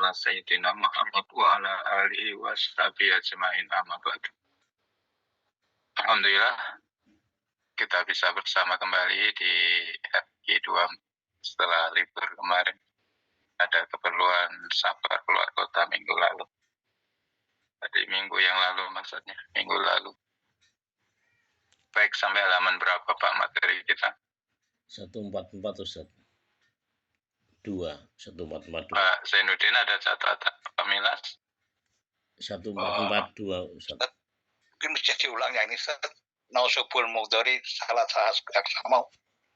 ala sayyidina Muhammad wa ala alihi wa sahbihi ajma'in amma ba'du. Alhamdulillah kita bisa bersama kembali di RG2 setelah libur kemarin. Ada keperluan safar keluar kota minggu lalu. Tadi minggu yang lalu maksudnya, minggu lalu. Baik, sampai halaman berapa Pak materi kita? 144 Ustaz. 144. Pak Zainuddin ada catatan Pak Milas? 142 Ustaz. Mungkin bisa diulang ya ini Ustaz. Nausubul Mudhari salah sama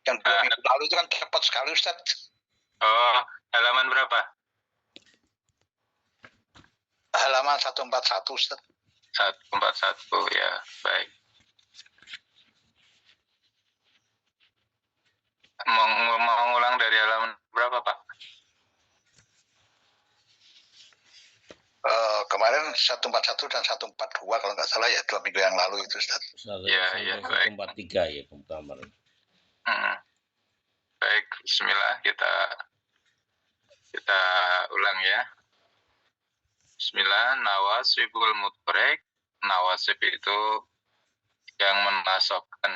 yang 2 minggu lalu itu kan cepat sekali Ustaz. Oh, halaman berapa? Halaman 141 Ustaz. 141 ya, baik. Mau ngulang dari halaman berapa Pak? Kemarin 141 dan 142 kalau nggak salah ya 2 minggu yang lalu itu Ustaz. Ya, 143 ya kemarin. Baik, bismillah kita ulang ya. Bismillah, nawasibul mudhari. Nawasib itu yang menasabkan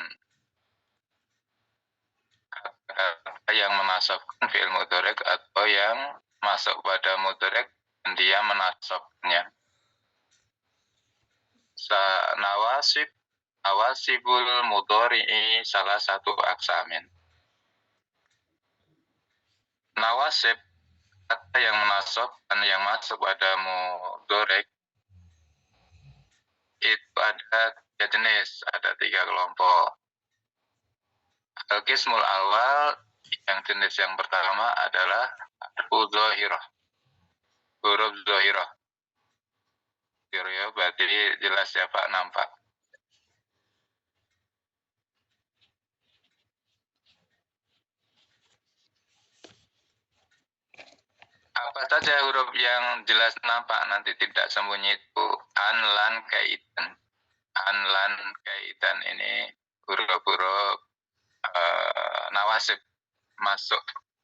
yang menasabkan fi'il mudhari atau yang masuk pada mudhari dan dia menasabnya. Nawasibul mudhari salah satu aksamin. Nawasib kata yang menasab dan yang masuk pada mudhari itu ada 3 jenis, ada 3 kelompok. Al-Qismul awal, yang jenis yang pertama adalah huruf zahirah. Huruf zahirah. Ya, berarti jelas ya Pak, nampak. Apa saja huruf yang jelas nampak, nanti tidak sembunyi itu an, lan, kaitan. An, lan, kaitan ini huruf-huruf nawasib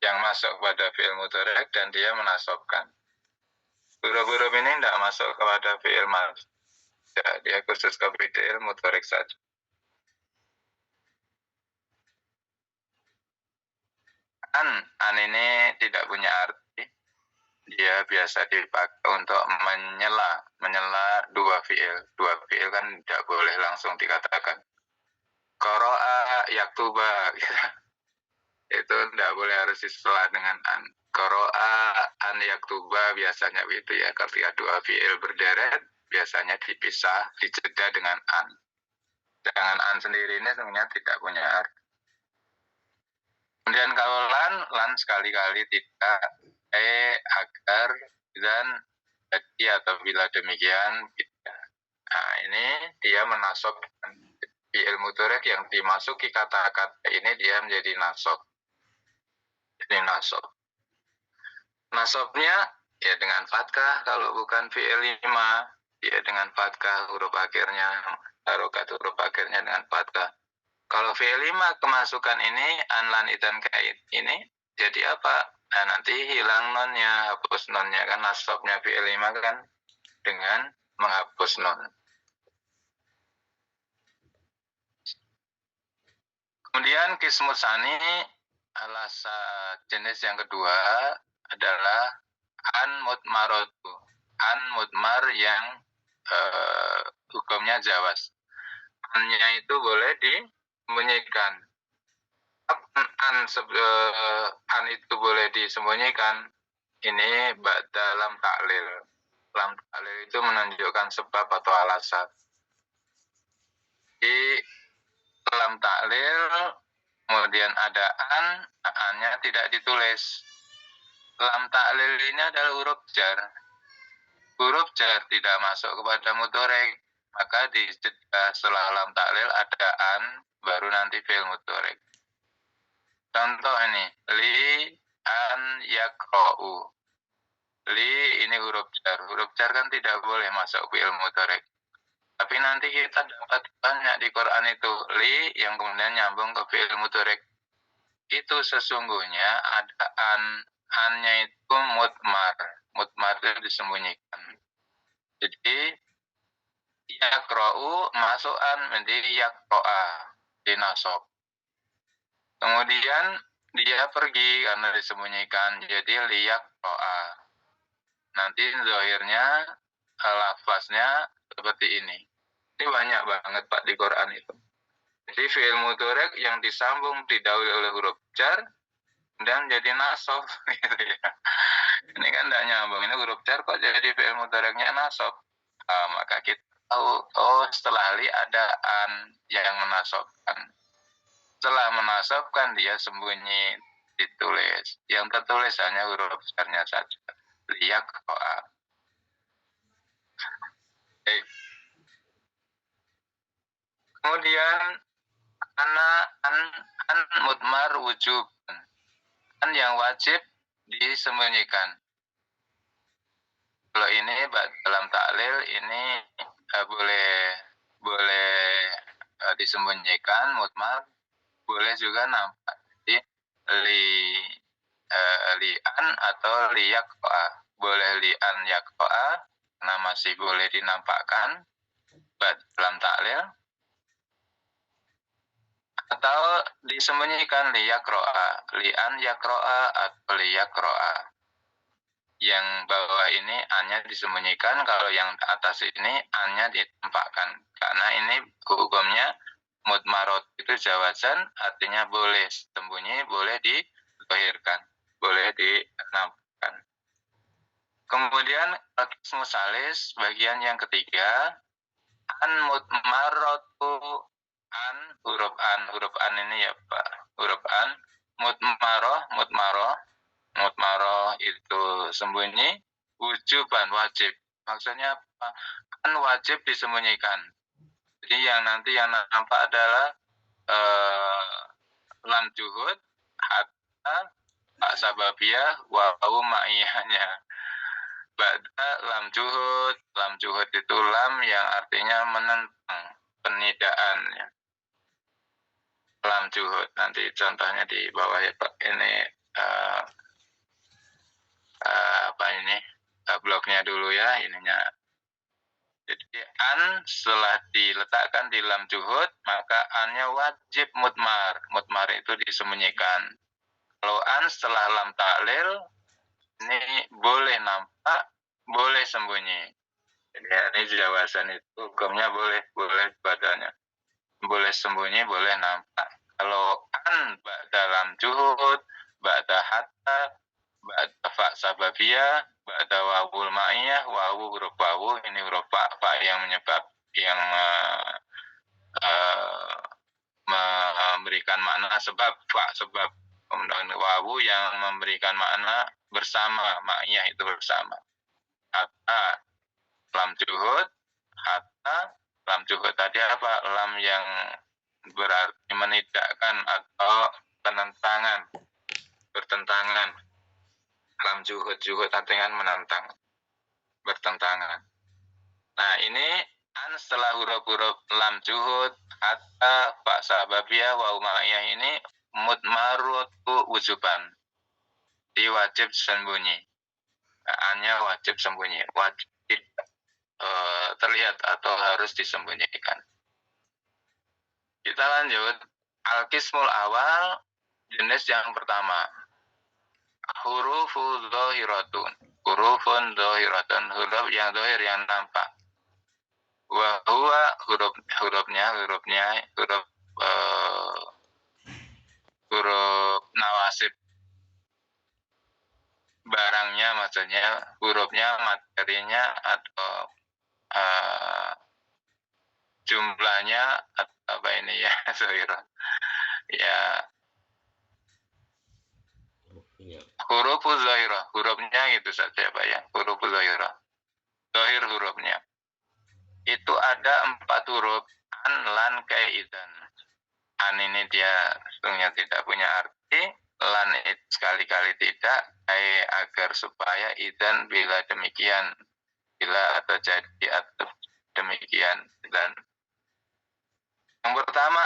yang masuk pada fi'il mudhari dan dia menasabkan. Huruf-huruf ini tidak masuk kepada fi'il madhi. Ya, dia khusus ke fi'il mudhari saja. An ini tidak punya arti. Dia biasa dipakai untuk menyela 2 fi'il. 2 fi'il kan tidak boleh langsung dikatakan. Qara'a yaktuba itu tidak boleh, harus disela dengan an. Qara'a an yaktuba biasanya itu ya, ketika 2 fi'il berderet biasanya dipisah, dijeda dengan an. Dengan an sendiri ini sebenarnya tidak punya arti. Kemudian kalau lan sekali-kali tidak, agar, dan jadi atau bila demikian tidak. Nah, ini dia menasabkan fi'il mudhari yang dimasuki kata-kata ini dia menjadi nasab. Jadi nasab. Nasabnya ya dengan fathah, kalau bukan fi'il 5 dia dengan fathah, huruf akhirnya harokat huruf akhirnya dengan fathah. Kalau fi'il 5 kemasukan ini an, lan, idan, kait ini jadi apa? Nah, nanti hilang nonnya, hapus nonnya, kan nasabnya fi'il 5 kan dengan menghapus non. Kemudian qismus tsani, jenis yang kedua adalah an mudmaratu. An mudmar yang hukumnya jawaz. An-nya itu boleh disembunyikan. An itu boleh disembunyikan. Ini dalam taklil. Dalam taklil itu menunjukkan sebab atau alasan. Di dalam taklil kemudian ada an-nya tidak ditulis. Dalam taklil ini adalah huruf jar. Huruf jar tidak masuk kepada mudhari, maka di setelah lam taklil ada an, baru nanti fi'il mudhari. Contoh ini, li an yaqra'u. Li ini huruf jar. Huruf jar kan tidak boleh masuk fi'il mudhari. Tapi nanti kita dapat banyak di Quran itu li yang kemudian nyambung ke fi'il mudhari. Itu sesungguhnya ada an, an-nya itu mudmar. Mudmar disembunyikan. Jadi yaqra'u masukan menjadi yaqra'a dinasab. Kemudian dia pergi karena disembunyikan jadi liyaqra'a. Nanti zahirnya lafaznya seperti ini. Ini banyak banget Pak di Quran itu. Jadi fi'il mudhari' yang disambung didahului oleh huruf jar dan jadi nasab gitu ya. Ini kan tidak nyambung. Ini huruf jar kok jadi fi'il mudhari'nya nasab. Maka kita tahu setelah li ada an yang menasabkan. Setelah menasabkan dia sembunyi ditulis. Yang tertulis hanya huruf jarnya saja. Liyaqra'a. Kemudian an mudmar wujub. An yang wajib disembunyikan. Kalau ini dalam taklil ini boleh disembunyikan mudmar, boleh juga nampak. Jadi li'an atau liyaqra'a. Boleh li'an yaqra'a karena masih boleh dinampakkan dalam taklil, atau disembunyikan liyaqra'a, li'an yaqra'a atau liyaqra'a. Yang bawah ini an-nya disembunyikan, kalau yang atas ini an-nya ditampakkan. Karena ini hukumnya mudmarot itu jawazan, artinya boleh sembunyi, boleh dizahirkan, boleh dinampakkan. Kemudian qismu salis bagian yang ketiga, an mudmarotu an, huruf an ini ya Pak, huruf an, mudmaroh itu sembunyi, wujuban wajib. Maksudnya apa? Kan wajib disembunyikan. Jadi yang nanti yang nampak adalah lam juhud, hatta, pak sababiyah, wawu ma'iyahnya. Ba'da lam juhud itu lam yang artinya menentang, penidaan ya. Lam juhud, nanti contohnya di bawah ya Pak, ini bloknya dulu ya ininya. Jadi an setelah diletakkan di lam juhud, maka an-nya wajib mudmar. Mudmar itu disembunyikan. Kalau an setelah lam taklil, ini boleh nampak, boleh sembunyi. Jadi ini jawaban itu hukumnya boleh badannya. Boleh sembunyi, boleh nampak. Kalau an dalam juhud, ba'da hatta, ba'da fa sababiyah, ba'da wawul ma'iyah, wawu huruf wawu, ini huruf fa yang memberikan makna sebab, fa sebab. Kemudian wawu yang memberikan makna bersama, ma'iyah itu bersama. Hatta, lam juhud, hatta, lam juhud tadi apa? Lam yang berarti menidakkan atau penentangan, bertentangan. Lam juhud artinya menentang, bertentangan. Nah ini an setelah huruf-huruf lam juhud, hatta, fa sababiyah, wa umayyah ini mudmarutu wujuban. Di wajib sembunyi. Nah, an-nya wajib sembunyi, wajib terlihat atau harus disembunyikan. Kita lanjut. Al-qismul awal, jenis yang pertama. Hurufun dhahiratun. Hurufun dhahiratun. Huruf yang dhahir, yang nampak. Wa huwa hurufnya huruf nawasib. Barangnya maksudnya, hurufnya, materinya, atau jumlahnya, atau apa ini ya, ya, huruful zahirah, hurufnya itu saja Pak ya, huruful zahirah, zahir hurufnya. Itu ada 4 huruf, an, lan, kai, idan. An ini dia sebetulnya tidak punya arti, lan itu sekali-kali tidak, kai agar supaya, idan bila demikian, bila atau jadi atau demikian. Dan yang pertama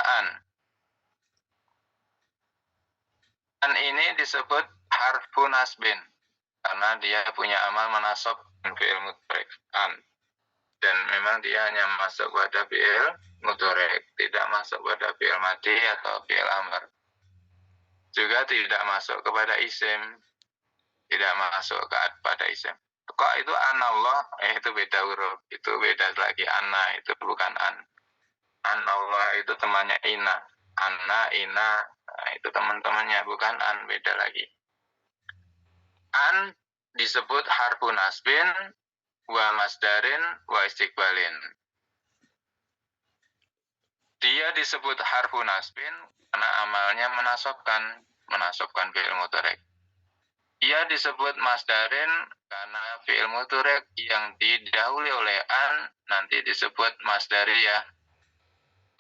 an ini disebut harfu nasbin. karena dia punya amal menasab fi'il mudhari an, dan memang dia hanya masuk pada fi'il mudhari, tidak masuk pada fi'il madhi atau fi'il amr. Juga tidak masuk kepada isim, tidak masuk kepada isim. Kok itu anallah? Itu beda huruf, itu beda lagi. Anna itu bukan an. Anallah itu temannya ina. Anna, ina, nah, itu teman-temannya, bukan an, beda lagi. An disebut harfu nasbin wa masdarin wa istiqbalin. Dia disebut harfu nasbin karena amalnya menasabkan fi'il mudhari. Ia disebut masdarin karena fi'il mudhari yang didahului oleh an nanti disebut masdariyah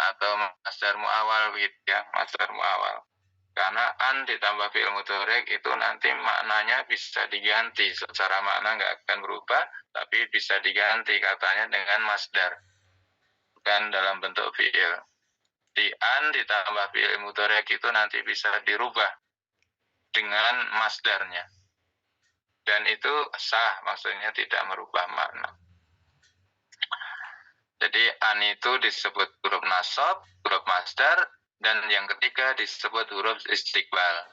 atau masdar muawal gitu ya, masdar muawal. Karena an ditambah fi'il mudhari itu nanti maknanya bisa diganti, secara makna nggak akan berubah, tapi bisa diganti katanya dengan masdar, bukan dalam bentuk fi'il. Di an ditambah fi'il mudhari itu nanti bisa dirubah dengan masdarnya. Dan itu sah, maksudnya tidak merubah makna. Jadi an itu disebut huruf nasab, huruf masdar, dan yang ketiga disebut huruf istiqbal.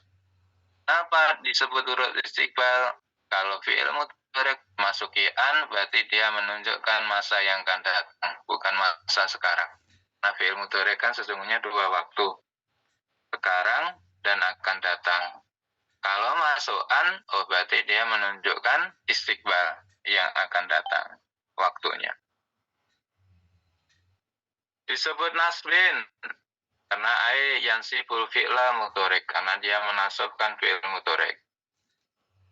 Kenapa disebut huruf istiqbal? Kalau fi'il mudhari masuki an, berarti dia menunjukkan masa yang akan datang, bukan masa sekarang. Nah, fi'il mudhari kan sesungguhnya dua waktu, sekarang dan akan datang. Kalau masuk an, berarti dia menunjukkan istiqbal yang akan datang waktunya. Disebut nasbin karena yansibul fi'la mudhari, karena dia menasabkan fi'il mudhari.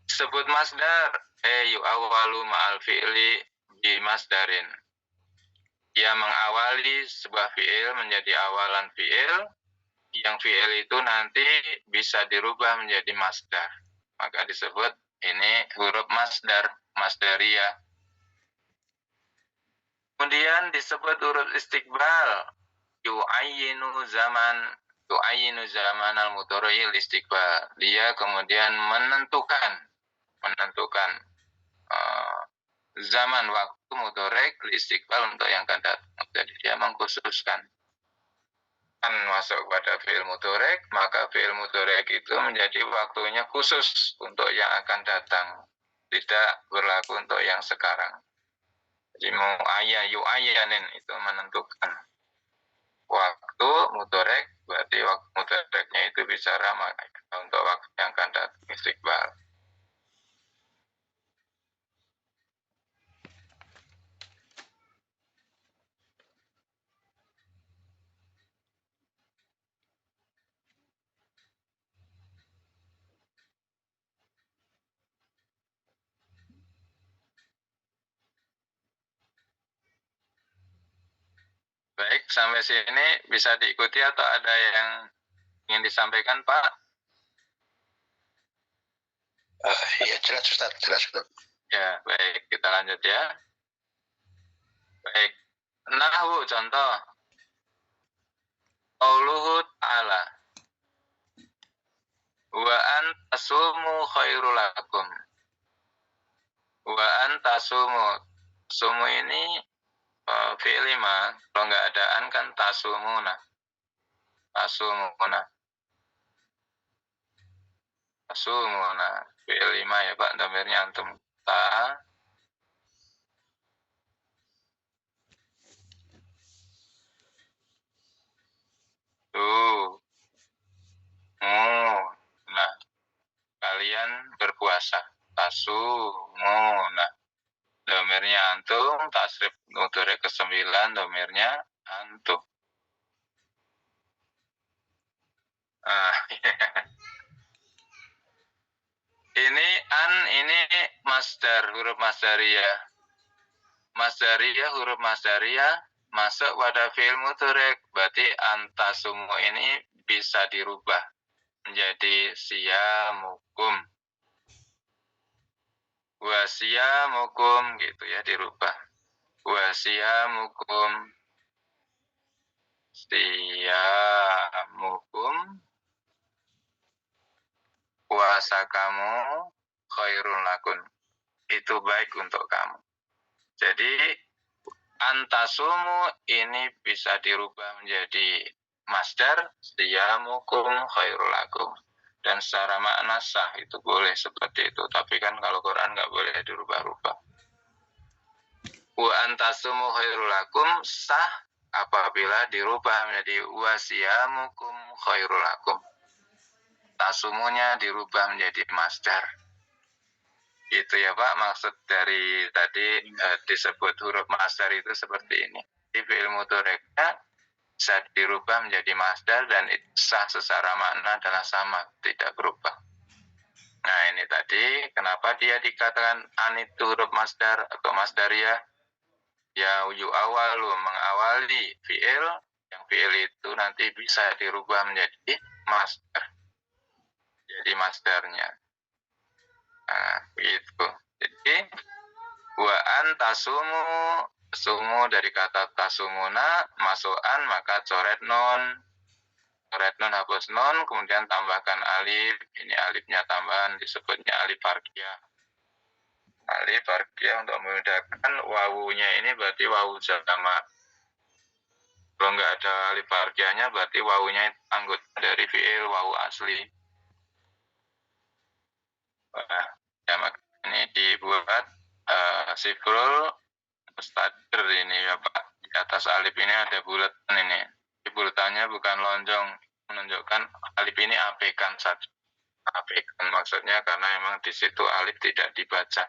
Disebut masdar yu'awwalu ma'al fi'li bi masdarin. Dia mengawali sebuah fi'il menjadi awalan fi'il, yang fi'il itu nanti bisa dirubah menjadi masdar. Maka disebut ini huruf masdar, masdariyah. Kemudian disebut huruf istiqbal, yu'ayyinu zaman al-mudhari'il istiqbal. Dia kemudian menentukan zaman waktu mudhari' istiqbal untuk yang akan datang. Jadi dia mengkhususkan an masuk pada fi'il mudhari', maka fi'il mudhari' itu menjadi waktunya khusus untuk yang akan datang, tidak berlaku untuk yang sekarang. Jadi yu'ayyanin itu menentukan waktu mudhari', berarti waktu mudhari'nya itu bicara untuk waktu yang akan datang istiqbal. Baik, sampai sini bisa diikuti atau ada yang ingin disampaikan, Pak? Iya, jelas Ustaz, jelas Ustaz. Ya, baik, kita lanjut ya. Baik, nahwu contoh. Qauluhu ta'ala. Wa antasumu khairul lakum. Wa antasumu. Sumu ini fi'il lima, kalau nggak ada an kan tasumuna. Tasumuna. Fi'il lima ya Pak, dhamirnya antum. Ta. Tuh. Nah, kalian berpuasa. Tasumuna. Dhamirnya antum, tasrif mudhari ke-9, dhamirnya antum. Ini masdar, huruf masdariyah. Masdariyah, huruf masdariyah masuk pada fi'il mudhari', berarti antasumu ini bisa dirubah menjadi siyamukum. Wa siyamukum gitu ya, dirubah. Wa siyamukum. Siyamukum. Puasa kamu khairun lakum. Itu baik untuk kamu. Jadi antasumu ini bisa dirubah menjadi masdar siyamukum khairul lakum. Dan secara makna sah itu boleh seperti itu. Tapi kan kalau Quran nggak boleh dirubah-rubah. Wa antasumu khairul lakum sah apabila dirubah menjadi wasiyamukum khairul lakum. Tasumunya dirubah menjadi masdar. Itu ya Pak, maksud dari tadi disebut huruf masdar itu seperti ini. Di fi'il mudhari'nya bisa dirubah menjadi masdar dan itu sah secara makna adalah sama, tidak berubah. Nah ini tadi kenapa dia dikatakan an itu huruf masdar atau masdariyah? Ya yu'awalu mengawali fi'il, yang fi'il itu nanti bisa dirubah menjadi masdar. Jadi masdarnya. Nah, begitu. Jadi wa antasumu sumu dari kata tasumuna masukan maka coret non hapus non kemudian tambahkan alif. Ini alifnya tambahan disebutnya alif farqiyah. Alif farqiyah untuk memudahkan wawunya ini berarti wawu jamak. Kalau nggak ada alif farqiyahnya berarti wawunya anggota dari fi'il wawu asli. Nah, jamak ini dibuat sifrul mustadir ini ya Pak. Di atas alif ini ada bulatan ini. Di bulatannya bukan lonjong, menunjukkan alif ini apekan saja. Apekan maksudnya karena memang di situ alif tidak dibaca.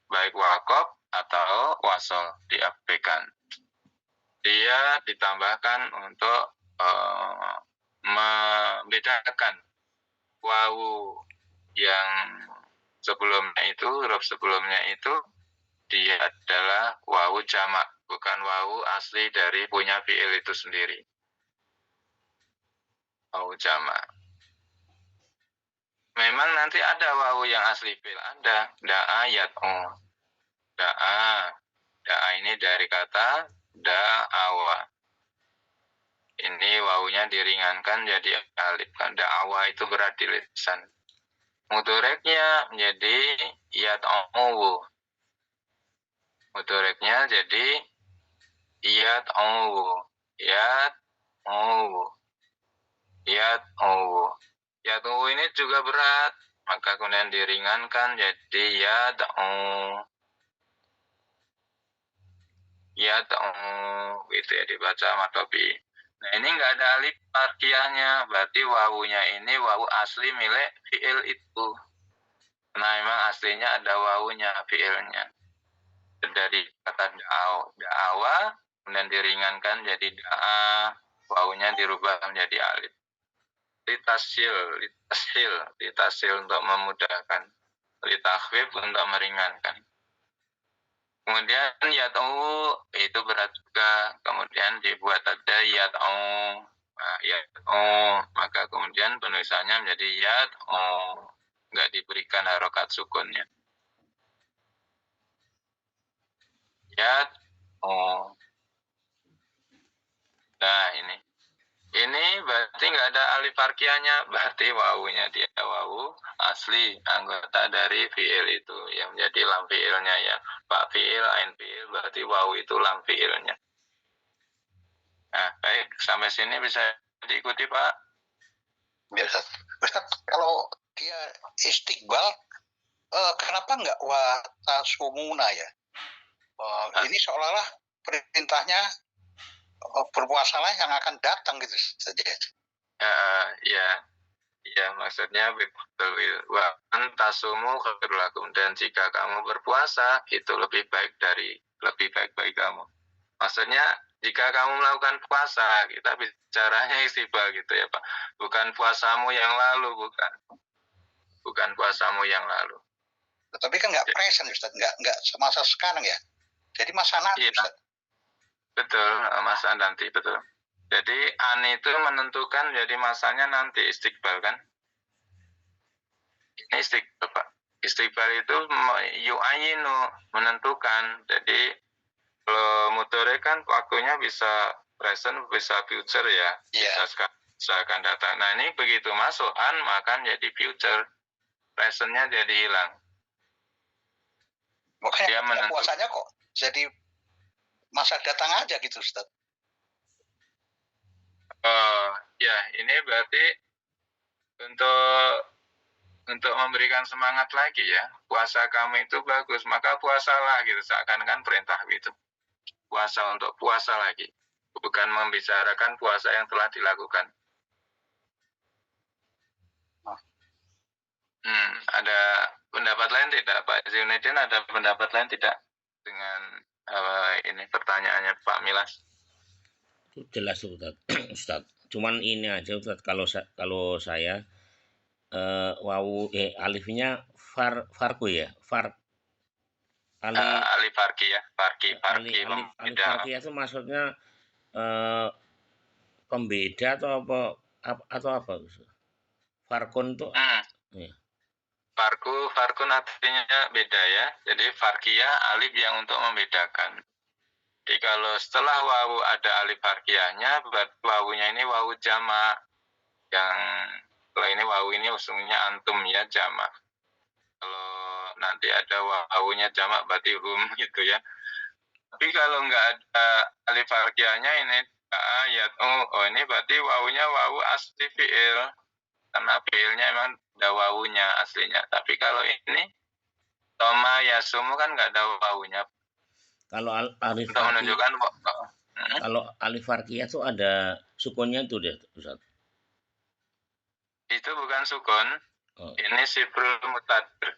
Baik wakof atau wasol diapekan. Dia ditambahkan untuk membedakan wawu yang sebelumnya itu, huruf sebelumnya itu dia adalah wawu jamak, bukan wawu asli dari punya fi'il itu sendiri. Wawu jamak. Memang nanti ada wawu yang asli fi'il, ada da'a yat'u. Da'a ini dari kata da'awa. Ini wawunya diringankan jadi alif. Da'awa itu berat di lisan. Mudhoreknya menjadi yat'u. Mudhoreknya jadi yat'u. Yat'u ini juga berat, maka kemudian diringankan jadi yat'u. Gitu ya dibaca matobi. Nah ini nggak ada alif farqiyahnya, berarti wawunya ini wawu asli milik fi'il itu. Nah memang aslinya ada wawunya fi'ilnya. Dari kata da'awa, kemudian diringankan jadi da'a, wawunya dirubah menjadi alif. Litasil untuk memudahkan, litakhfif untuk meringankan. Kemudian yat'u itu berat juga, kemudian dibuat ada yat'u. Nah, yat'u, maka kemudian penulisannya menjadi yat'u, nggak diberikan harokat sukunnya. Yat'u. Nah ini berarti nggak ada alif farqiyahnya, berarti wawunya dia wawu asli anggota dari fi'il itu yang menjadi lam fi'ilnya ya. Pak fi'il, ain fi'il, berarti wawu itu lam fi'ilnya. Nah baik, sampai sini bisa diikuti Pak? Biasa. Kalau dia istiqbal, kenapa nggak watasumuna ya? Ini seolah-olah perintahnya berpuasalah yang akan datang gitu saja. Ya maksudnya wa antasumu khairul lakum, dan jika kamu berpuasa itu lebih baik bagi kamu. Maksudnya jika kamu melakukan puasa, kita bicaranya istiqbal gitu ya Pak. Bukan puasamu yang lalu, bukan puasamu yang lalu. Tapi kan nggak present Ustaz, nggak semasa sekarang ya. Jadi masa nanti Ustaz. Betul, masa nanti, betul. Jadi an itu menentukan jadi masanya nanti istiqbal kan. Ini istiqbal Pak. Istiqbal itu yu'ayinu, menentukan. Jadi kalau mudhari kan waktunya bisa present, bisa future ya. Yeah. Bisa akan datang. Nah ini begitu masuk an maka jadi future. presentnya jadi hilang. Makanya puasanya kok jadi masa datang aja gitu, Ustaz. Oh, ya, ini berarti untuk memberikan semangat lagi ya. Puasa kamu itu bagus, maka puasalah gitu. Seakan-akan perintah gitu. Puasa untuk puasa lagi. Bukan membicarakan puasa yang telah dilakukan. Ada pendapat lain tidak, Pak Zainuddin? Ada pendapat lain tidak dengan ini pertanyaannya Pak Milas? Jelas Ustaz. Ustaz. Cuman ini aja Ustaz, kalau saya alifnya farku ya, alif farki ya, farki alif farki itu maksudnya pembeda atau apa Ustaz? Farkun tuh ya. Farkun artinya beda ya. Jadi farkiyah alif yang untuk membedakan. Jadi kalau setelah wawu ada alif farkiyahnya, wawunya ini wawu jamak. Yang kalau ini wawu ini usulnya antum ya, jamak. Kalau nanti ada wawunya jamak berarti gitu ya. Tapi kalau nggak ada alif farkiyahnya ini ayat ini berarti wawunya wawu asli fi'il. Karena fi'ilnya emang ada wawunya aslinya. Tapi kalau ini Toma Yasumu kan nggak ada wawunya. Kalau alif menunjukkan kalau alif farkiyah itu ada sukunnya itu deh Ustaz. Itu bukan sukun. Ini sibrul mutadir.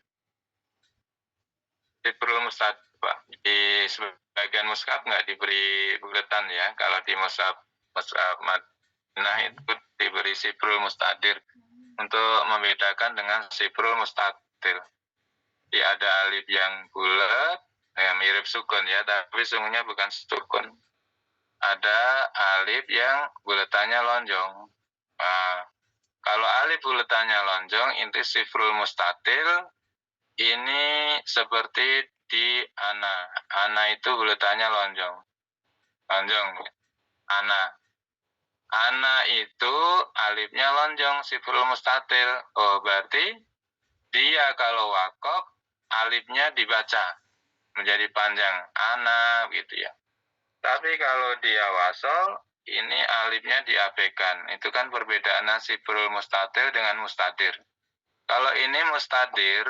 Sibrul mutadir, Pak. Di sebagian mushaf nggak diberi buletan ya. Kalau di mushaf Madinah itu diberi sibrul mustadir untuk membedakan dengan sibrul mustatir. Jadi ada alif yang bulat, mirip sukun ya, tapi sungguhnya bukan sukun. Ada alif yang buletannya lonjong. Nah, kalau alif buletannya lonjong, inti sibrul mustatir ini seperti di ana. Ana itu buletannya lonjong. Ana. Ana itu alifnya lonjong, sibrul mustatir. Oh, berarti dia kalau wakof alifnya dibaca menjadi panjang. Ana gitu ya. Tapi kalau dia wasol, ini alifnya diabaikan. Itu kan perbedaan sibrul mustatir dengan mustadir. Kalau ini mustadir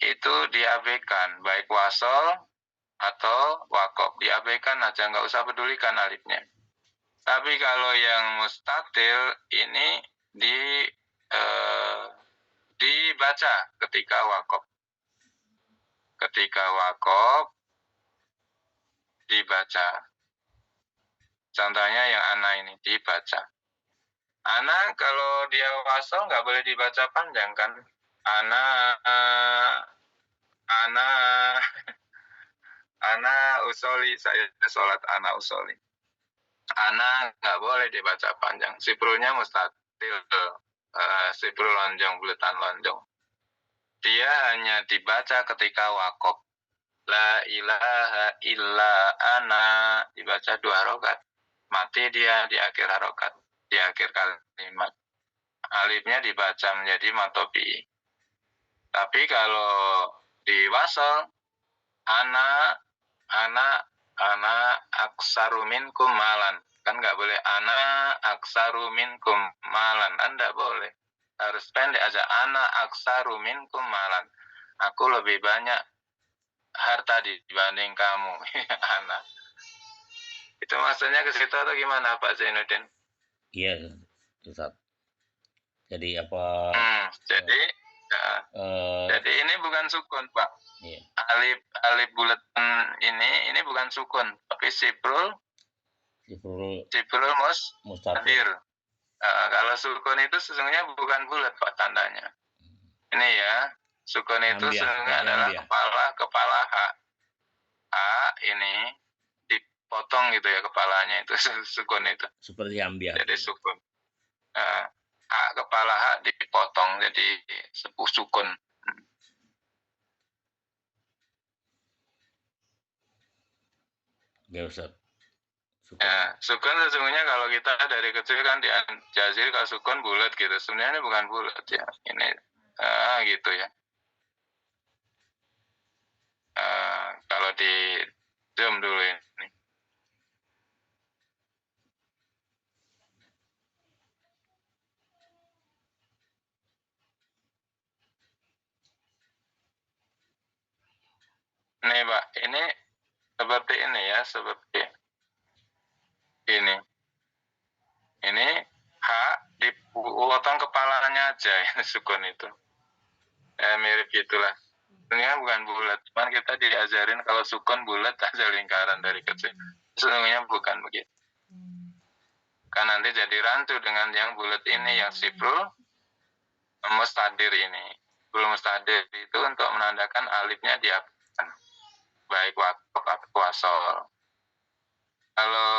itu diabaikan, baik wasol atau wakof, diabaikan aja, nggak usah pedulikan alifnya. Tapi kalau yang mustatir ini dibaca ketika wakof. Ketika wakof dibaca. Contohnya yang ana ini dibaca. Ana kalau dia wasol nggak boleh dibaca panjang kan? Ana usoli, saya sholat ana usoli. Ana nggak boleh dibaca panjang. Sibrulnya mustatil, sibrul lonjong, buletan lonjong. Dia hanya dibaca ketika wakof. La ilaha illa ana, dibaca 2 harokat. Mati dia di akhir harokat, di akhir kalimat. Alifnya dibaca menjadi matobi. Tapi kalau di wasol, ana aksaru minkum malan. Kan nggak boleh ana aksaru minkum malan. Anda boleh. Harus pendek aja. Ana aksaru minkum malan. Aku lebih banyak harta dibanding kamu. Ana. Itu maksudnya ke situ atau gimana Pak Zainuddin? Iya, Ustaz. Jadi apa? Jadi ini bukan sukun, Pak. Iya. Alif buletan ini bukan sukun, tapi sibrul mustadir. Kalau sukun itu sesungguhnya bukan bulat, Pak, tandanya. Ini ya, sukun itu sesungguhnya adalah kepala ha ini dipotong gitu ya kepalanya, itu sukun itu. Seperti ambiah. Jadi sukun. Kepala ha dipotong jadi sukun. Ya Ustaz. Sukun. Ya, sukun sesungguhnya kalau kita dari kecil kan diajari kalau sukun bulat gitu. Sebenarnya ini bukan bulat ya. Ini gitu ya. Kalau di zoom dulu ini. Nih Pak, ini seperti ini ya, seperti ini. Ini H dipotong kepalanya aja ini sukun itu. Mirip gitulah. Sebenarnya bukan bulat, cuman kita diajarin kalau sukun bulat aja lingkaran dari kecil. Sesungguhnya bukan begitu. Kan nanti jadi rancu dengan yang bulat ini, yang sifrul mustadir ini. Sifrul mustadir itu untuk menandakan alifnya diapakan. Baik wakaf atau wasol. Kalau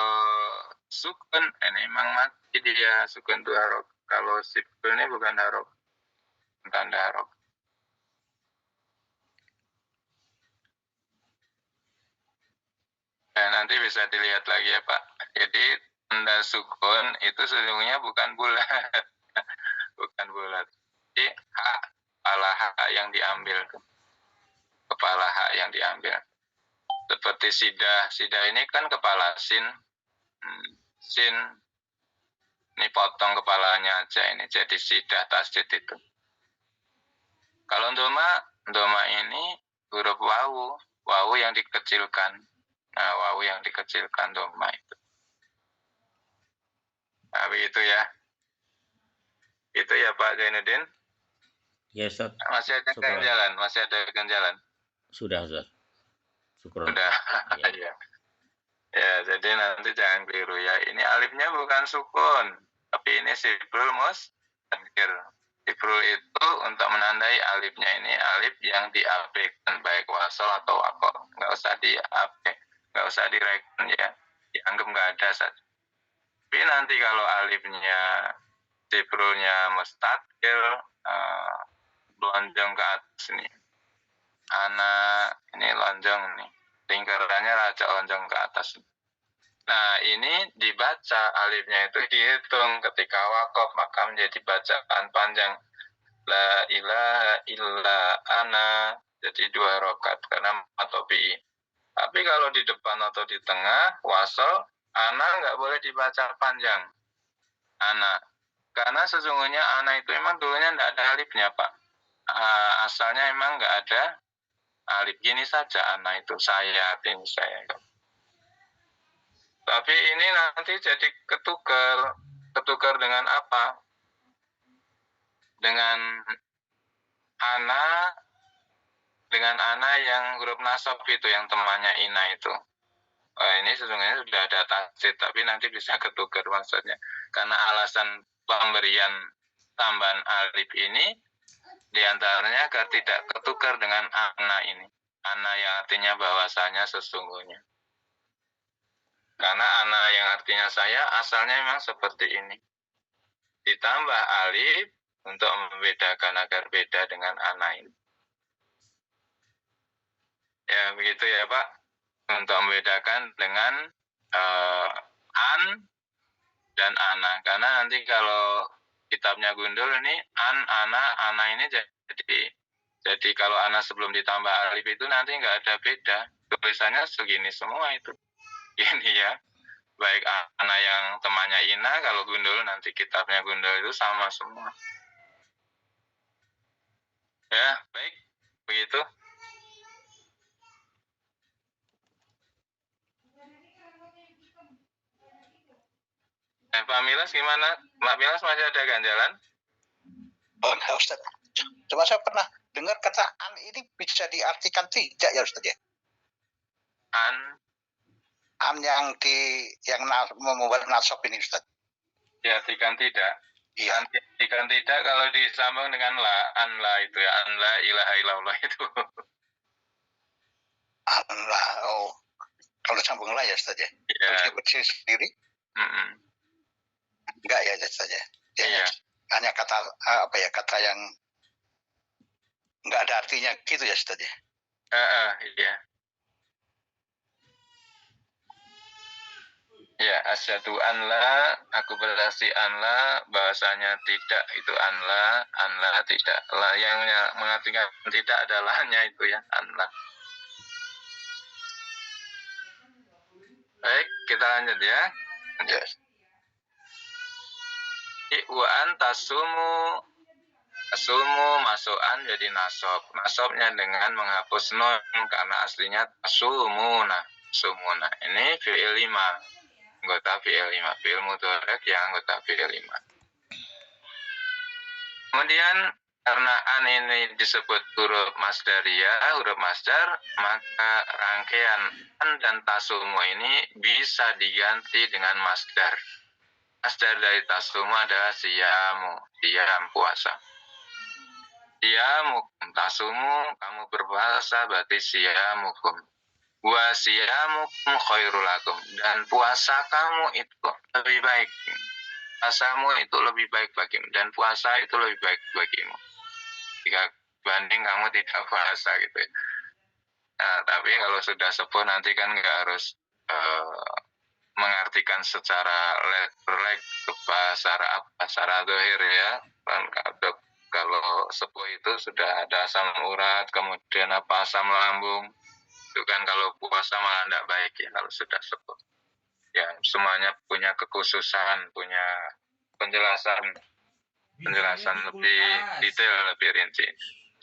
sukun, ini memang mati dia, sukun itu harok. Kalau sifrul ini bukan harok, tanda harok. Nah, nanti bisa dilihat lagi ya Pak. Jadi tanda sukun itu sesungguhnya bukan bulat. Bukan bulat. Jadi kepala H yang diambil. Kepala H yang diambil. Seperti sidah. Sidah ini kan kepala sin. Sin. Ini potong kepalanya aja ini. Jadi sidah tasdid itu. Kalau doma ini huruf wawu. Wawu yang dikecilkan. Nah, wawu yang dikecilkan doma itu. Nah, begitu ya. Itu ya Pak Zainuddin. Ya Ustaz. Masih ada ganjalan, masih ada ganjalan. Sudah Ustaz. Syukur. Sudah. Ya. Ya. Ya, jadi nanti jangan keliru ya. Ini alifnya bukan sukun, tapi ini sifrul mustadir. Sifrul itu untuk menandai alifnya ini alif yang diabaikan baik wasol atau wakol. Nggak usah diabek, nggak usah direken ya. Dianggap nggak ada saja. Tapi nanti kalau alifnya sifrulnya mustadir, lonjong ke atas nih. Anak ini lonjong nih. Lingkarannya raja lonjong ke atas. Nah, ini dibaca alifnya itu dihitung ketika wakaf maka menjadi bacaan panjang. La ilaha illa ana. Jadi 2 rokat karena matobi. Tapi kalau di depan atau di tengah wasol, ana nggak boleh dibaca panjang. Ana. Karena sesungguhnya ana itu memang dulunya nggak ada alifnya Pak. Asalnya emang nggak ada alif. Gini saja ana itu saya, ini saya. Tapi ini nanti jadi ketukar dengan apa? Dengan ana yang huruf nasab itu yang temannya ina itu. Ini sesungguhnya sudah ada tasdid, tapi nanti bisa ketukar maksudnya. Karena alasan pemberian tambahan alif ini diantaranya agar tidak ketukar dengan ana ini. Ana yang artinya bahwasanya sesungguhnya. Karena ana yang artinya saya asalnya memang seperti ini. Ditambah alif untuk membedakan agar beda dengan ana ini. Ya begitu ya Pak. Untuk membedakan dengan an dan ana. Karena nanti kalau kitabnya gundul ini ana ini jadi kalau ana sebelum ditambah alif itu nanti nggak ada beda. Tulisannya segini semua itu. Gini ya. Baik ana yang temannya ina, kalau gundul nanti kitabnya gundul itu sama semua. Ya, baik. Begitu. Pak Milas gimana? Pak Milas masih ada ganjalan? Oh, enggak Ustaz. Cuma saya pernah dengar kata an ini bisa diartikan tidak ya Ustaz ya? An yang membuat nasab ini Ustaz. Diartikan tidak. Iya. Diartikan tidak kalau disambung dengan la, an la itu ya, an la ilaha illallah itu. An la, oh. Kalau sambung la ya Ustaz ya? Iya. Kalau berdiri sendiri? Enggak ya Ustaz ya? Iya. Hanya kata kata yang enggak ada artinya gitu ya Ustaz ya? Iya. Ya, asyhadu an la, aku bersaksi an la, bahasanya tidak itu an la tidak. La yang mengartikan tidak adalahnya itu ya, an la. Baik, kita lanjut ya. Yes. Wa antasumu, asumu masukan jadi nasob. Nasobnya dengan menghapus nun karena aslinya tasumuna. Sumuna. Ini fi'il 5. Anggota fi'il 5. Fi'il mudhari yang anggota fi'il 5. Kemudian karena an ini disebut huruf masdaria, huruf masdar, maka rangkaian an dan tasumu ini bisa diganti dengan masdar. Masdar dari tasumu adalah siyamu, siam puasa. Siyamukum tasumu, kamu berpuasa berarti siyamukum. Wa siyamukum khairul lakum, dan puasa kamu itu lebih baik. Puasamu itu lebih baik bagimu, dan puasa itu lebih baik bagimu. Jika banding kamu tidak puasa gitu ya. Nah, tapi kalau sudah sepuh nanti kan nggak harus mengartikan secara leg secara apa, secara dohir ya. Dan kalau sepuh itu sudah ada asam urat, kemudian apa asam lambung. Itu kan kalau puasa malah tidak baik ya kalau sudah sepuh. Ya, semuanya punya kekhususan, punya penjelasan lebih detail, lebih rinci.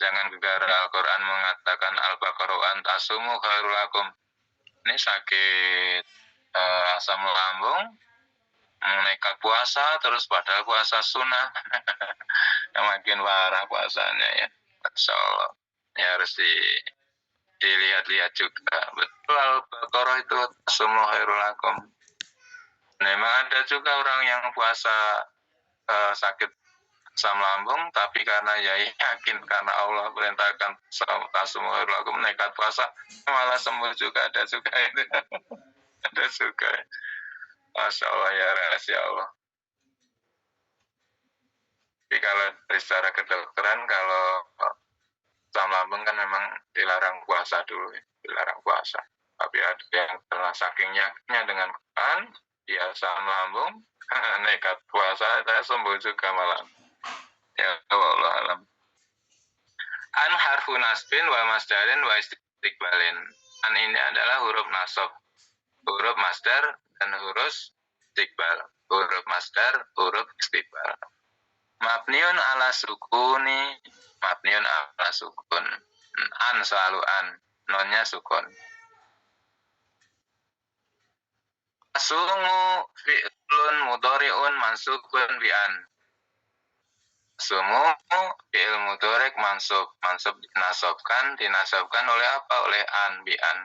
Jangan gegara Al-Quran mengatakan Al-Baqarah antasumu khairul lakum. Ini sakit asam lambung, nekat puasa, terus padahal puasa sunnah. Yang makin parah puasanya ya. Masya Allah. Ya harus dilihat-lihat juga. Betul Al-Baqarah itu antasumu khairul lakum. Memang ada juga orang yang puasa sakit asam lambung, tapi karena ya yakin karena Allah perintahkan tasum khairul lakum, nekat puasa malah sembuh juga, ada juga itu. Ada juga. Masya Allah ya rahasia Allah. Tapi kalau dari secara kedokteran, kalau asam lambung kan memang dilarang puasa dulu, dilarang puasa. Tapi ada yang telah saking yakinnya dengan Quran, dia asam lambung, nekat puasa, saya sembuh juga malah. Ya Allah alam. An harfu nasbin wa masdarin wa istiqbalin. An ini adalah huruf nasab, huruf masdar dan huruf istiqbal. Huruf masdar, huruf istiqbal. Mabniun ala sukuni, mabniun ala sukun. An selalu an, nonnya sukun. Asumu fi'lun mudhari'un mansubun bi an. Sumu fi'il mudhari' mansub dinasabkan oleh apa? Oleh an, bi an.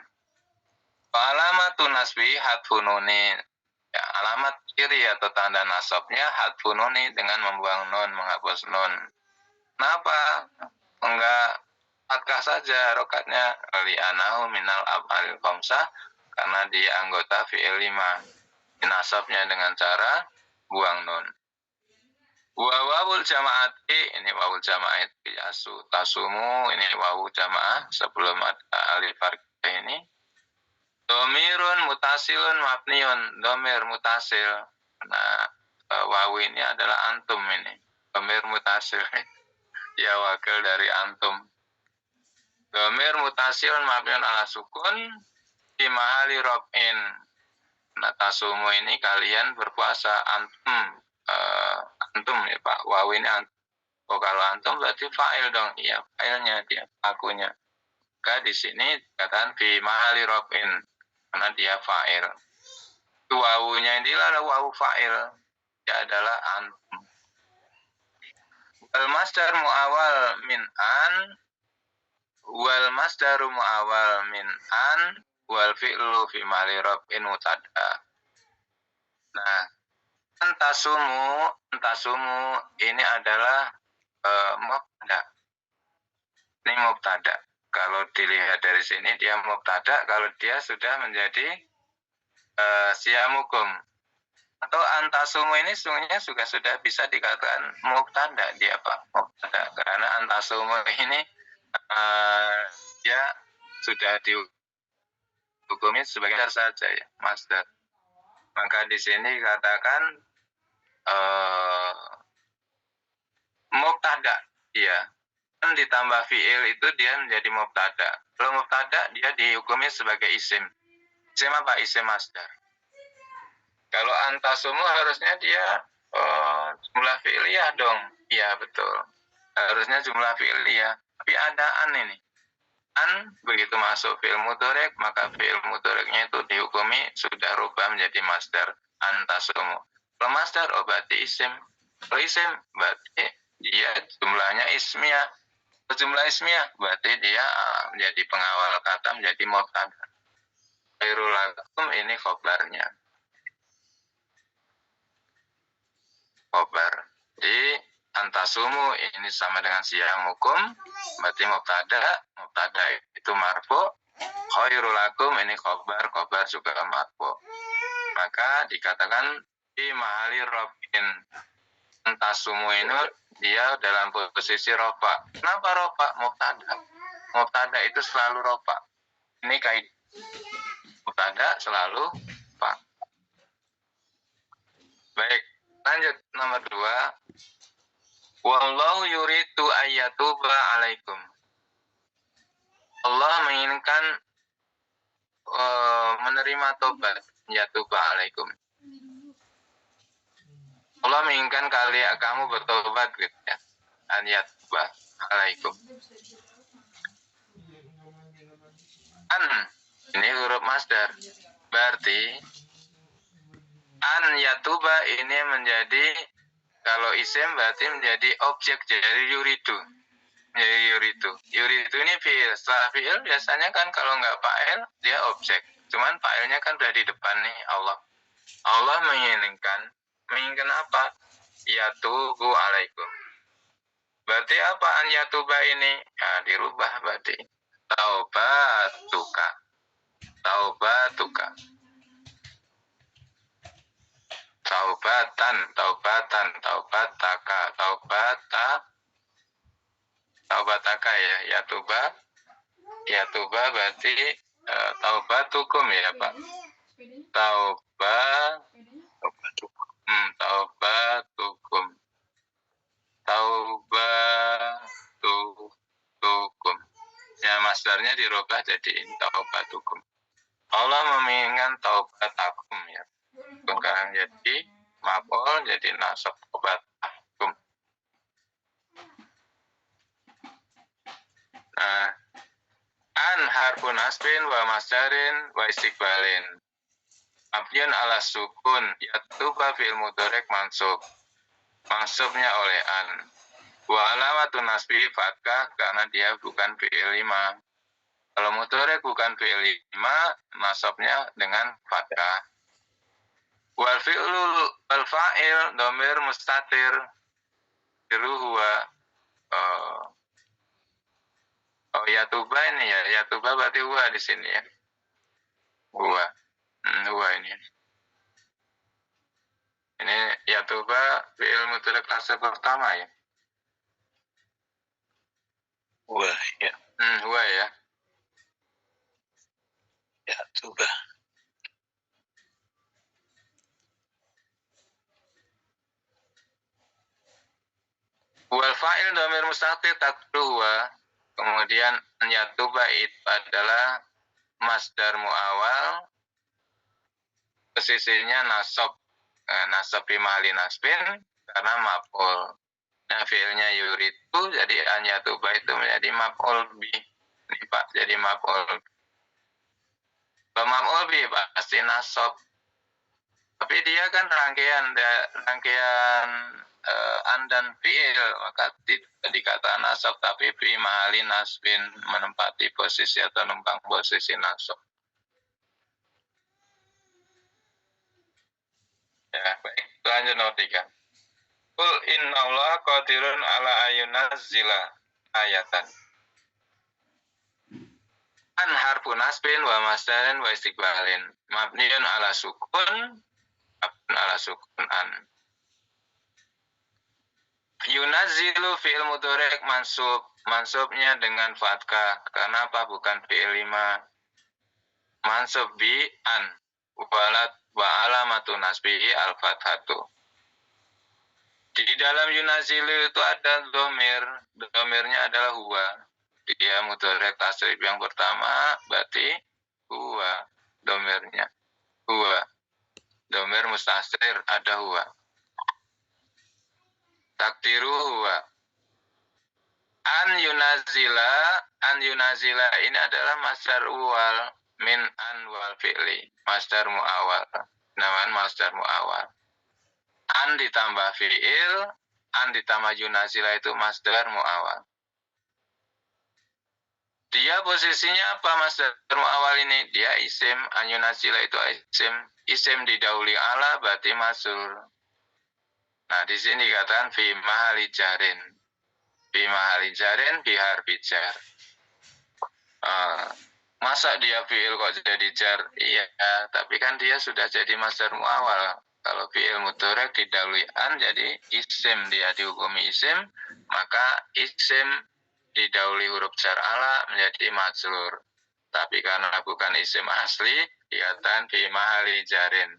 Alamatun nasbi hadfun nunin. Ya, alamat ciri atau tanda nasabnya hadfun nunin dengan membuang nun, menghapus nun. Kenapa? Enggak fathah saja rokatnya li'anahu minal af'alil khamsah, karena dia anggota fi'il 5. Dinasabnya dengan cara buang nun. Wawul jamaati, ini wawul jamaah yasu tasumu, ini wawu jamaah sebelum ada alif farqah ini. Domirun mutasilun mabniun, domir mutasil. Nah, wawu ini adalah antum ini, domir mutasil. Ya wakil dari antum. Domir mutasilun mabniun ala sukun di mahali robin. Nah, tasumu ini kalian berpuasa, antum. Antum ya Pak, wawu ini antum. Oh, kalau antum berarti fa'il dong. Iya, fa'ilnya dia, akunya. Maka di sini dikatakan fi mahali robin, karena dia fa'il. Wawunya ini adalah wawu fa'il. Dia adalah antum. Wal masdar mu'awal min an, wal masdaru mu'awal min an, wal fi'lu fi mahali robin mutada. Nah, Antasumu ini adalah mubtada. Ini mubtada. Kalau dilihat dari sini dia mubtada, kalau dia sudah menjadi siamukum. Atau antasumu ini sungguhnya juga sudah bisa dikatakan mubtada dia Pak, mubtada. Karena antasumu ini dia sudah dihukumi sebagai masdar saja ya, masdar. Maka di sini katakan mubtada, ya. Kan ditambah fiil itu dia menjadi mubtada. Kalau mubtada dia dihukumi sebagai isim. Isim apa? Isim masdar. Kalau antasumu harusnya dia jumlah fi'liyah dong. Iya betul. Harusnya jumlah fi'liyah. Tapi ada an ini. An begitu masuk fi'il mudhari', maka fi'il mudhari'nya itu dihukumi sudah rubah menjadi masdar antasumu. Kalau masdar berarti isim. Kalau isim berarti dia jumlahnya ismiyah. Kalau jumlah ismiyah berarti dia menjadi pengawal kata, menjadi mubtada. Khairul lakum ini khobarnya. Khobar. Jadi antasumu ini sama dengan siang hukum, berarti mubtada itu marfu. Khairul lakum ini khobar juga marfu. Maka dikatakan di mahali robin. Antasumu ini dia dalam posisi rofa. Kenapa rofa? Mubtada itu selalu rofa. Ini kaidah. Mubtada selalu rofa. Baik, lanjut nomor 2. Wallahu yuridu ayyatuba alaikum. Allah menginginkan menerima tobat, yatuba alaikum. Allah menginginkan kamu bertobat gitu ya. An yatuba alaikum. An ini huruf masdar. Berarti an yatuba ini menjadi, kalau isim berarti menjadi objek dari yuridu. Jadi yuridu ini fi'il. Setelah fi'il biasanya kan kalau nggak fa'il dia objek. Cuman fa'ilnya kan udah di depan nih Allah. Allah menginginkan apa? Yatubu alaikum. Berarti apa an yatuba ini? Nah, dirubah berarti taubatuka. Taubatan, taubataka, taubataka ya, yatuba berarti taubatukum ya Pak. Taubatukum. Ya masdarnya dirubah jadi taubatukum. Allah menginginkan taubatakum ya. Bukan jadi maf'ul jadi nasab taubatakum. Nah, an harfun asbin wa masdarin wa istiqbalin. Mabniun ala sukun yatuba fi'il mudhari' mansub. Mansubnya oleh an. Wa alamatun nasbi fathah karena dia bukan fi'il 5. Kalau mudhari' bukan fi'il 5, nasabnya dengan fathah. Wal fi'lu wal fa'il dhamir mustatir. Diru huwa yatuba ini ya. Yatuba berarti huwa di sini ya. Huwa ini. Ini yatuba fi'il mudhari' klase pertama ya. Huwa ya. Huwa ya. Yatuba. Wal fa'il dhamir mustatir taqdiru huwa. Kemudian yatuba itu adalah masdar muawal, posisinya nasab. Nasab fi mahali nasbin karena maf'ul. Nah, fi'ilnya yuridu jadi an yatuba itu menjadi maf'ul bi. Ini Pak, jadi maf'ul. Maf'ul bi pasti nasab. Tapi dia kan rangkaian an dan fi'il, maka tidak dikata nasab tapi fi mahali nasbin, menempati posisi atau numpang posisi nasab. Ya, baik. Lanjut nomor 3. Qul innallaha qadirun ala ayyunazzila ayatan. An harfu nasbin wa masdarin wa istiqbalin. Mabniun ala sukun an. Yunazzilu fi'il mudhari' mansub. Mansubnya dengan fathah. Kenapa bukan fi'il 5? Mansub bi an. walat wa alamatu nasbihi al-fathatu. Di dalam yunazilu itu ada domir. Domirnya adalah huwa. Dia mudhari' tasrif yang pertama, berarti huwa domirnya. Huwa. Domir mustasir ada huwa. Takdiru huwa. An yunazila ini adalah masdar uwal min an wal fi'li. Masdar mu'awal. Namanya masdar mu'awal. An ditambah fi'il, an ditambah yunazila itu masdar mu'awal. Dia posisinya apa masdar mu'awal ini? Dia isim, an yunazila itu isim. Isim didahului ala berarti masur. Nah, di sini dikatakan fi mahali jarin. Fi mahali jarin bi harfi jar. Masa dia fi'il kok jadi jar? Iya, tapi kan dia sudah jadi masdar mu'awal. Kalau fi'il mudhari' didahului an jadi isim, dia dihukumi isim, maka isim didahului huruf jar ala menjadi majrur. Tapi karena bukan isim asli, dikatakan fi mahali jarin.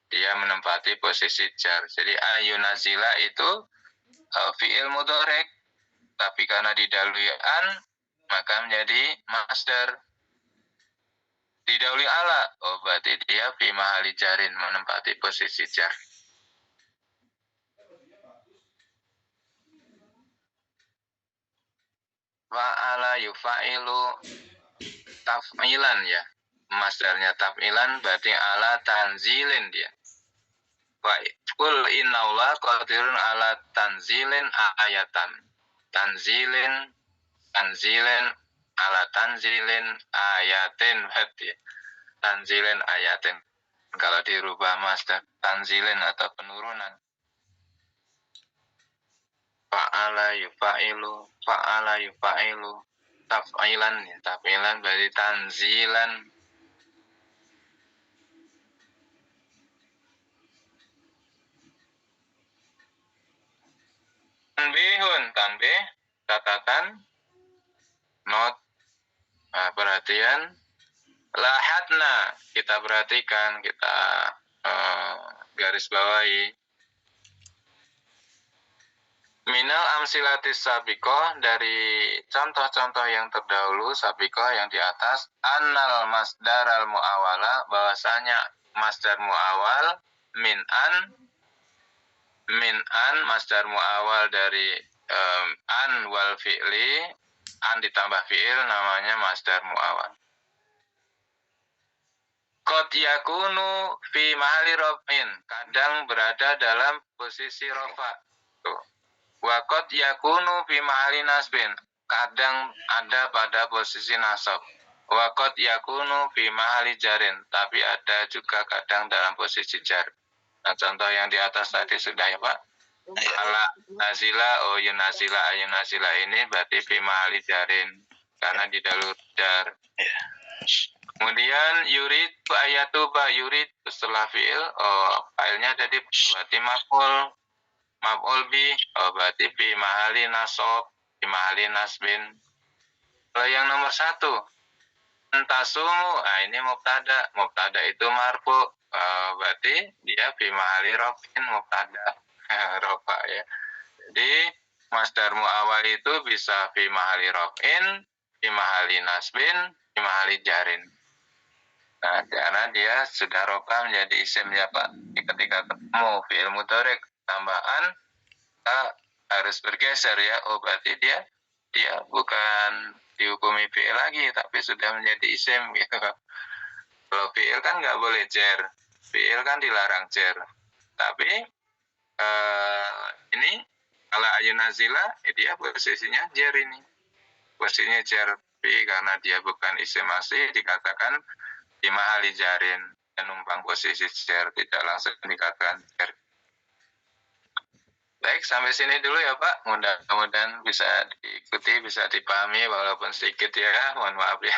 Dia menempati posisi jar. Jadi ayunazila itu fi'il mudhari', tapi karena didahului an, maka menjadi masdar. Didahului ala, oh berarti dia fi mahali jarin, menempati posisi jar. Fa'ala yufa'ilu taf'ilan ya. Masdarnya taf'ilan berarti ala tanzilin dia. Wa qul innallaha qadirun ala tanzilin ayatan. Tanzilin ala tanzilin ayatin berarti. Tanzilin ayatin. Kalau dirubah masdar tanzilin atau penurunan. Fa'ala yufa'ilu taf'ilan ya. Taf'ilan berarti tanzilan. Tanbih catatan not perhatian. Lahatna kita perhatikan, kita garis bawahi. Minal amsilatis sabikoh, dari contoh-contoh yang terdahulu, sabikoh yang di atas, annal masdar al mu'awala, bahwasanya masdar mu'awal min an masdar mu'awal dari an wal fi'li, an ditambah fi'il namanya masdar mu'awal. Qad yakunu fi mahali raf'in, kadang berada dalam posisi rafa. Tuh. Wa qad yakunu fi mahali nasbin, kadang ada pada posisi nasab. Wa qad yakunu fi mahali jarin, tapi ada juga kadang dalam posisi jar. Nah, contoh yang di atas tadi sudah ya Pak. Ala nazila yunazila ayunazila ini berarti fi mahali jarin karena di dalam jar. Kemudian yurid ayatuba, yurid setelah fi'il, fi'ilnya jadi berarti maf'ul bi, berarti fi mahali nasab, fi mahali nasbin. Kalau yang nomor 1 antasumu, ini mubtada itu marfu, berarti dia fi mahali rafin, mubtada rafa ya. Jadi masdar mu'awal itu bisa fi mahali rafin, fi mahali nasbin, fi mahali jarin. Nah, karena dia sudah rofa menjadi isim ya Pak. Ketika ketemu fi'il mudhari' tambahan, kita harus bergeser ya. Oh berarti dia bukan dihukumi fi'il lagi, tapi sudah menjadi isim gitu. Kalau fi'il kan nggak boleh jar, fi'il kan dilarang jar. Tapi ini kalau ayunazila, dia posisinya jar ini, posisinya jar. Karena dia bukan isim asli, dikatakan di mahali jarin, dan numpang posisi jar, tidak langsung dikatakan jar. Baik, sampai sini dulu ya Pak. Mudah-mudahan bisa diikuti, bisa dipahami walaupun sedikit ya. Mohon maaf ya.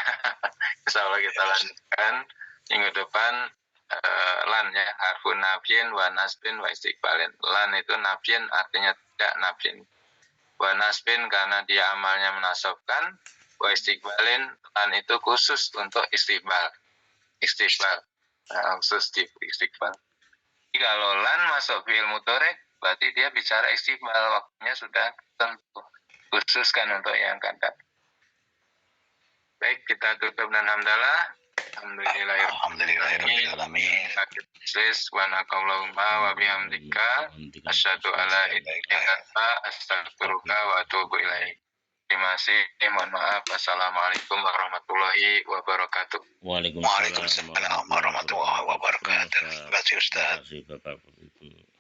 Insya Allah kita lanjutkan minggu depan. Lan ya, harfun nafyin wa nasbin wa istiqbalin. Lan itu nafyin artinya tidak nafyin. Wa nasbin karena dia amalnya menasabkan. Wa istiqbalin, lan itu khusus untuk istiqbal. Istiqbal. khusus di istiqbal. Jadi kalau lan masuk fi'il mudhari berarti dia bicara istiqbal, waktunya sudah tentu, khususkan untuk yang akan datang. Baik, kita tutup dan hamdalah. Alhamdulillahirrahmanirrahim. Subhanakallahumma wa bihamdika asyhadu alla ilaha illa anta astaghfiruka wa atubu ilaik. Terima kasih, mohon maaf. Assalamualaikum warahmatullahi wabarakatuh. Waalaikumsalam warahmatullahi wabarakatuh. Terima kasih Ustaz. Terima kasih Bapak Ibu.